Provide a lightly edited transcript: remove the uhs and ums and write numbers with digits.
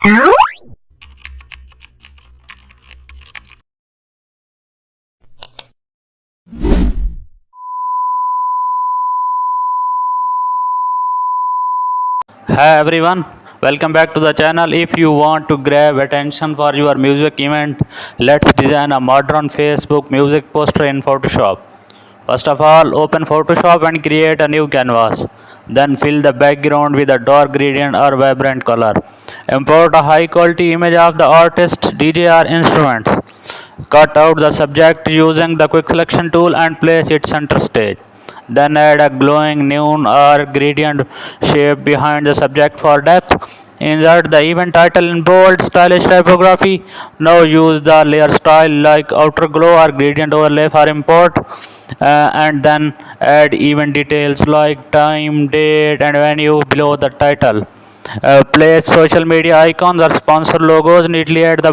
Hi everyone, welcome back to the channel. If you want to grab attention for your music event, let's design a modern Facebook music poster in Photoshop. First of all, open Photoshop and create a new canvas. Then fill the background with a dark gradient or vibrant color. Import a high quality image of the artist, DJ or instruments. Cut out the subject using the quick selection tool and place it center stage. Then add a glowing neon or gradient shape behind the subject for depth. Insert the event title in bold, stylish typography. Now use the layer style like outer glow or gradient overlay for import. And then add event details like time, date, and venue below the title. Place social media icons or sponsor logos neatly at the